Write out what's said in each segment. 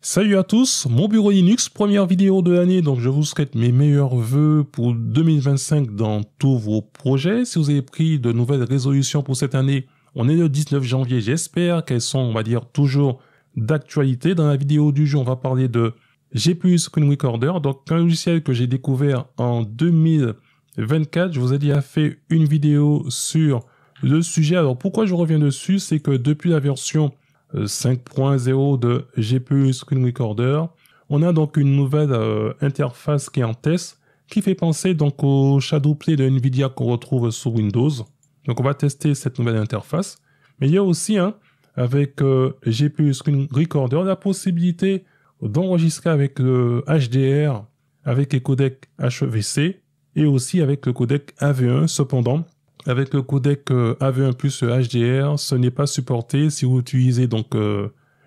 Salut à tous, mon bureau Linux, première vidéo de l'année, donc je vous souhaite mes meilleurs vœux pour 2025 dans tous vos projets. Si vous avez pris de nouvelles résolutions pour cette année, on est le 19 janvier, j'espère qu'elles sont, on va dire, toujours d'actualité. Dans la vidéo du jour, on va parler de GPU Screen Recorder, donc un logiciel que j'ai découvert en 2024. Je vous ai déjà fait une vidéo sur le sujet. Alors pourquoi je reviens dessus, c'est que depuis la version 5.0 de GPU Screen Recorder, on a donc une nouvelle interface qui est en test, qui fait penser donc au Shadowplay de Nvidia qu'on retrouve sur Windows. Donc on va tester cette nouvelle interface. Mais il y a aussi, avec GPU Screen Recorder, la possibilité d'enregistrer avec le HDR, avec les codecs HEVC, et aussi avec le codec AV1. Cependant, avec le codec AV1 plus HDR, ce n'est pas supporté si vous utilisez donc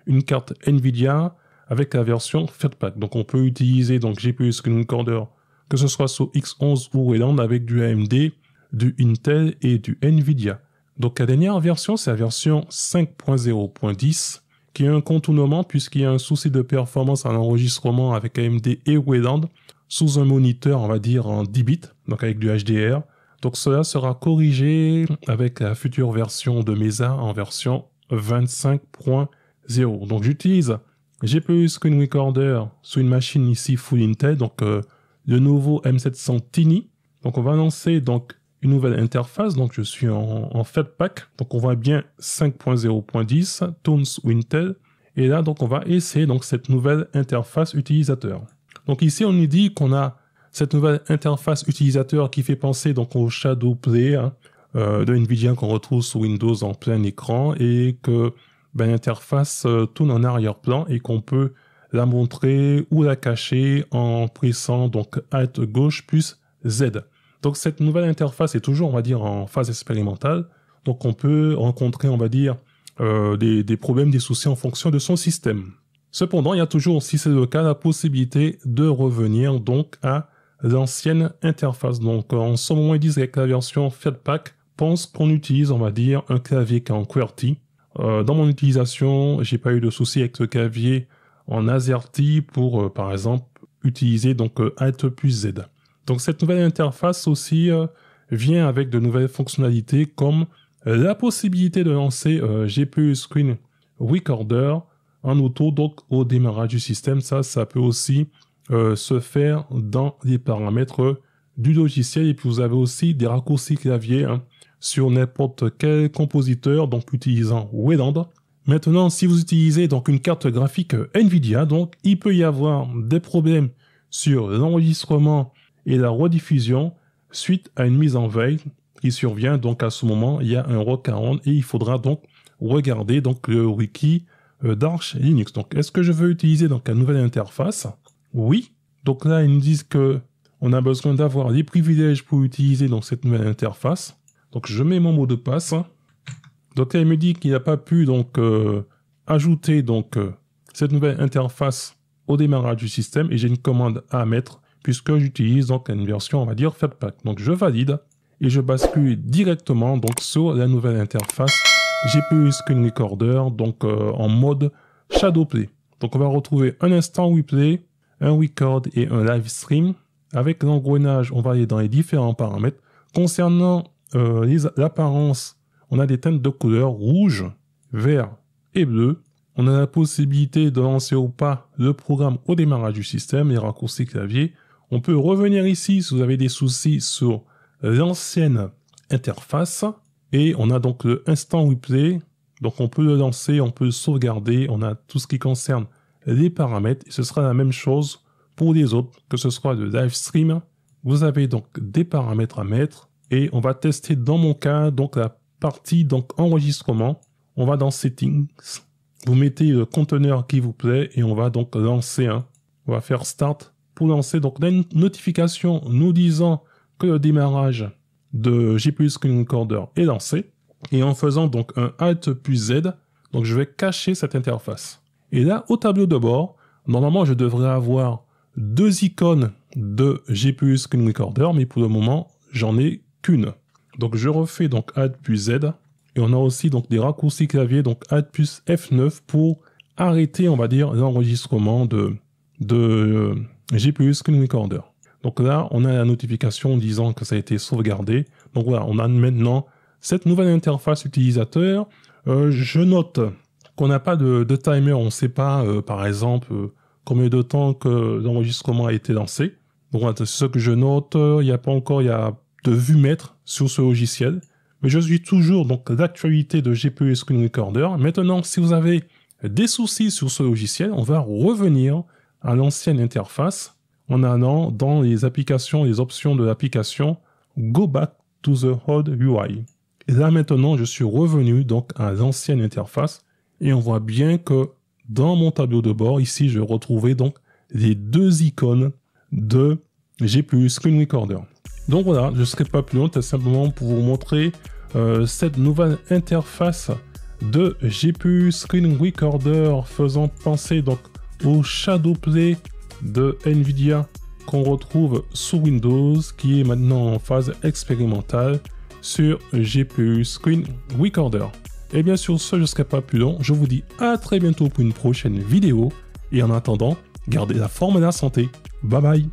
une carte Nvidia avec la version Flatpak. Donc on peut utiliser donc GPU Screen Recorder, que ce soit sur X11 ou Wayland, avec du AMD, du Intel et du Nvidia. Donc la dernière version, c'est la version 5.0.10, qui est un contournement puisqu'il y a un souci de performance en enregistrement avec AMD et Wayland sous un moniteur, on va dire en 10 bits, donc avec du HDR. Donc cela sera corrigé avec la future version de Mesa en version 25.0. Donc j'utilise GPU Screen Recorder sur une machine ici Full Intel, donc le nouveau M700 Tiny. Donc on va lancer donc une nouvelle interface, donc je suis en Flatpak. Donc on voit bien 5.0.10, Tones Intel. Et là donc on va essayer donc cette nouvelle interface utilisateur. Donc ici on nous dit qu'on a cette nouvelle interface utilisateur qui fait penser donc au Shadowplay de Nvidia qu'on retrouve sur Windows en plein écran, et que l'interface tourne en arrière-plan et qu'on peut la montrer ou la cacher en pressant donc Alt gauche plus Z. Donc cette nouvelle interface est toujours, on va dire, en phase expérimentale. Donc on peut rencontrer, on va dire, des problèmes, des soucis en fonction de son système. Cependant, il y a toujours, si c'est le cas, la possibilité de revenir donc à l'ancienne interface. Donc en ce moment, ils disent qu'avec la version Flatpak, pense qu'on utilise, on va dire, un clavier qui est en QWERTY. Dans mon utilisation, j'ai pas eu de souci avec le clavier en AZERTY pour, par exemple, utiliser donc Alt plus Z. Donc cette nouvelle interface aussi vient avec de nouvelles fonctionnalités comme la possibilité de lancer GPU Screen Recorder en auto, donc au démarrage du système. Ça peut aussi se faire dans les paramètres du logiciel. Et puis vous avez aussi des raccourcis clavier sur n'importe quel compositeur, donc utilisant Wayland. Maintenant, si vous utilisez donc une carte graphique Nvidia, donc il peut y avoir des problèmes sur l'enregistrement et la rediffusion suite à une mise en veille qui survient. Donc à ce moment, il y a un workaround et il faudra donc regarder donc le wiki d'Arch Linux. Donc est-ce que je veux utiliser donc la nouvelle interface? Oui. Donc là, ils nous disent que on a besoin d'avoir les privilèges pour utiliser donc cette nouvelle interface. Donc je mets mon mot de passe. Donc là, il me dit qu'il n'a pas pu donc ajouter donc cette nouvelle interface au démarrage du système, et j'ai une commande à mettre puisque j'utilise donc une version, on va dire, Flatpak. Donc je valide et je bascule directement donc sur la nouvelle interface GPU Screen Recorder, donc en mode Shadowplay. Donc on va retrouver un instant replay, un record et un live stream. Avec l'engrenage, on va aller dans les différents paramètres. Concernant l'apparence, on a des teintes de couleurs rouge, vert et bleu. On a la possibilité de lancer ou pas le programme au démarrage du système, les raccourcis clavier. On peut revenir ici si vous avez des soucis sur l'ancienne interface. Et on a donc le instant replay. Donc on peut le lancer, on peut le sauvegarder. On a tout ce qui concerne les paramètres. Et ce sera la même chose pour les autres, que ce soit le live stream. Vous avez donc des paramètres à mettre. Et on va tester dans mon cas donc la partie donc enregistrement. On va dans Settings. Vous mettez le conteneur qui vous plaît et on va donc lancer. On va faire Start pour lancer. Donc on a une notification nous disant que le démarrage de GPU Screen Recorder est lancé. Et en faisant donc un Alt plus Z, donc je vais cacher cette interface. Et là, au tableau de bord, normalement je devrais avoir deux icônes de GPU Screen Recorder, mais pour le moment, j'en ai qu'une. Donc je refais donc Alt plus Z. Et on a aussi donc des raccourcis clavier, donc Alt plus F9 pour arrêter, on va dire, l'enregistrement de GPU Screen Recorder. Donc là, on a la notification disant que ça a été sauvegardé. Donc voilà, on a maintenant cette nouvelle interface utilisateur. Je note qu'on n'a pas de timer, on ne sait pas, par exemple, combien de temps que l'enregistrement a été lancé. Donc voilà, c'est ce que je note. Il n'y a pas encore de vue-mètre sur ce logiciel. Mais je suis toujours donc l'actualité de GPU Screen Recorder. Maintenant, si vous avez des soucis sur ce logiciel, on va revenir à l'ancienne interface en allant dans les applications, les options de l'application Go back to the old UI. Et là maintenant, je suis revenu donc à l'ancienne interface et on voit bien que dans mon tableau de bord, ici, je retrouvais donc les deux icônes de GPU Screen Recorder. Donc voilà, je ne serai pas plus long, c'est simplement pour vous montrer cette nouvelle interface de GPU Screen Recorder faisant penser donc au Shadowplay de Nvidia qu'on retrouve sous Windows, qui est maintenant en phase expérimentale sur GPU Screen Recorder. Et bien sur ce, je ne serai pas plus long, je vous dis à très bientôt pour une prochaine vidéo, et en attendant, gardez la forme et la santé. Bye bye.